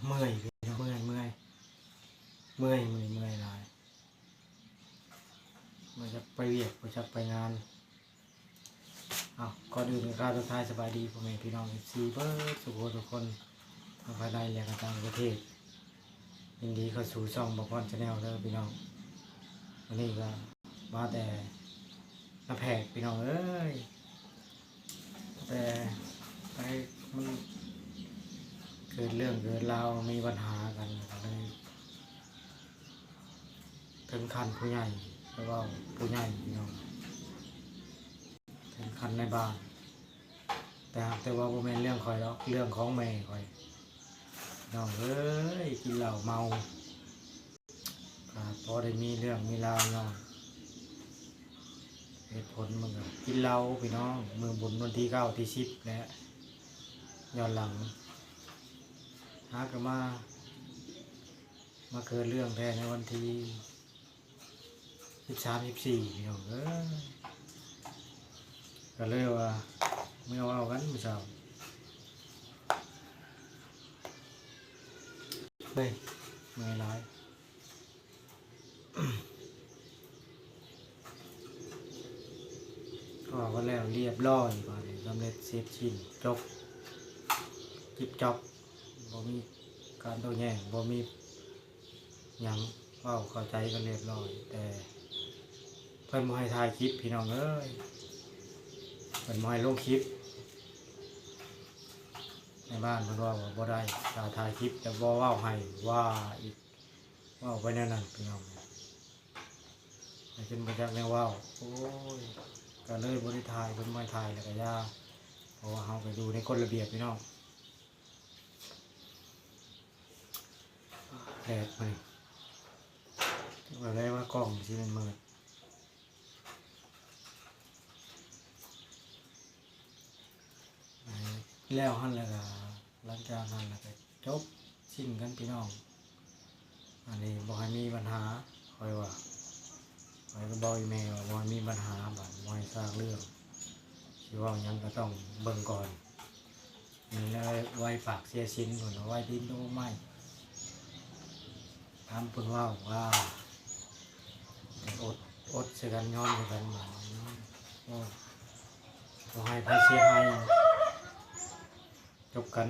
เมื่อยพี่น้องเมื่อยหลายมาจะไปเวียกมาจะไปงานก่อนอื่นก็ทักทายสบายดีพ่อแม่พี่น้องซีเบิร์ดสุโขทุกคนทางภายในและต่างประเทศยินดีเข้าสู่ช่องบอพอนชาแนลเด้อพี่น้องวันนี้ก็มาแต่น้าแพกพี่น้องเอ้ยแต่ไปมันเกิดเรื่องเกิดราวมีปัญหากันเลยถึงขั้นผู้ใหญ่แล้วก็ผู้ใหญ่พี่น้องถึงขั้นในบ้านแต่ว่าบ่แม่นเรื่องข่อยหรอกเรื่องของแม่ข่อยน้องเอ้ยกินเหล้าเมาพอได้มีเรื่องมีราวน้องเหตุผลมันก็กินเหล้าพี่น้องมือบุญวันที่9ที่10และย้อนหลังหากันมาเกิดเรื่องแท้ในวันที่13 14พี่น้องก็เลยว่าไม่เอากันไม่เศร้าเฮ้ยไม่ร้ายก็แล้วเรียบร้อยมาเลยสำเร็จเสร็จสิ้นจบจิบจบบ่มีการโต้แย้งบ่มีหยังเข้าใจกันเรียบร้อยแต่เพิ่นบ่ให้ถ่ายคลิปพี่น้องเอ้ยเพิ่นบ่ให้ลงคลิปในบ้านเพิ่นว่าบ่ได้ถ้าถ่ายคลิปแต่บ่เว้าให้ว่าอีกเว้าไปแนวนั้นพี่น้องให้ขึ้นมาจากแนวเว้าโอ้ยก็เลยบ่ได้ถ่ายเพิ่นบ่ให้ถ่ายแล้วก็ย่าเพราะว่าเฮาก็อยู่ในกฎระเบียบพี่น้องแดดไปว่าได้ว่ากล้องสิมันมืดแล้วหั่นแล้วก็หลังจากนั้นแล้วก็จบสิ้นกันพี่น้องอันนี้บ่ให้มีปัญหาคอยว่าคอยก็บอกอีเมลว่ามีปัญหาบ่บ่ให้สร้างเรื่องสิว่าหยังก็ต้องเบิ่งก่อนนี่เลยไว้ปากเสียสินพุ่นเอาไว้ดินโตไม้ถามเพิ่นว่าอดสิกันย้อนกันมาโอ้บ่ให้ไผเสียหายจบกัน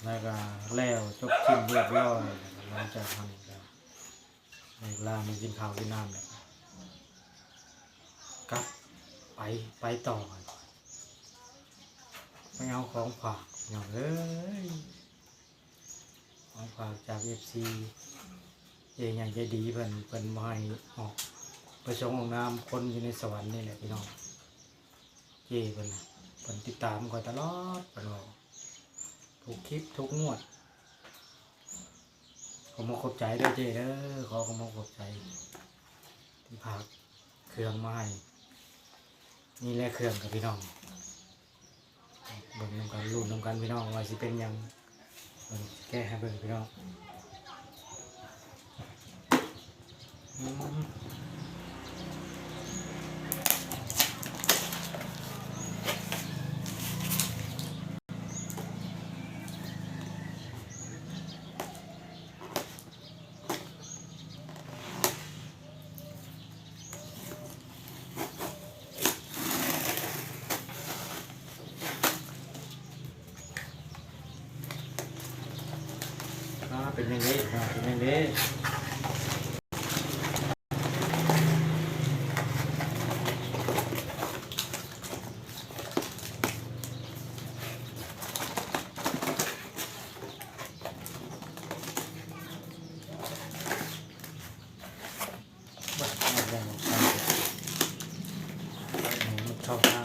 แล้วก็แล้วจบสิ้นเรียบร้อยหลังจากนั้นก็ในเวลามากินข้าวกินน้ำเนี่ยกลับไปต่อไปเอาของฝากอย่างของฝากจาก FC อย่างใจดีเพิ่นมาให้ออกไปส่งออกน้ำคนอยู่ในสวรรค์นี่แหละพี่น้องเพิ่นติดตามคอยตลอดเพิ่นว่าทุกคลิปทุกงวดขอขอบใจด้วยเด้อขอบใจที่พาเครื่องมาให้นี่แหละเครื่องกับพี่น้องเบิ่งน้ำกันรุ่นน้ำกันพี่น้องว่าสิเป็นยังแก้ให้เบิ่งพี่น้องเป็นอย่างนี้เป็นอย่างนี้เข้าข้าง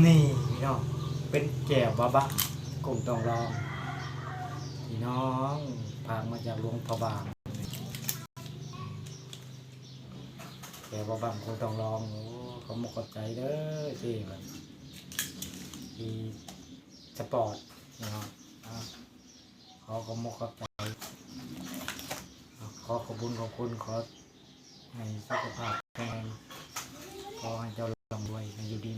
นี่พี่น้องเป็นแจ่วบ้ากุ้งต้องรองพี่น้องพามาจากหลวงพระบางแจ่วบ้ากุ้งต้องรองโอ้เขาหมกใจเด้อที่แบบที่สปอร์ตนะครับเขาหมกใจ อขอบคุณขอบคุณขอให้สุขภาพแข็งแรงขอให้เจ้าร่ำรวยให้อยู่ดี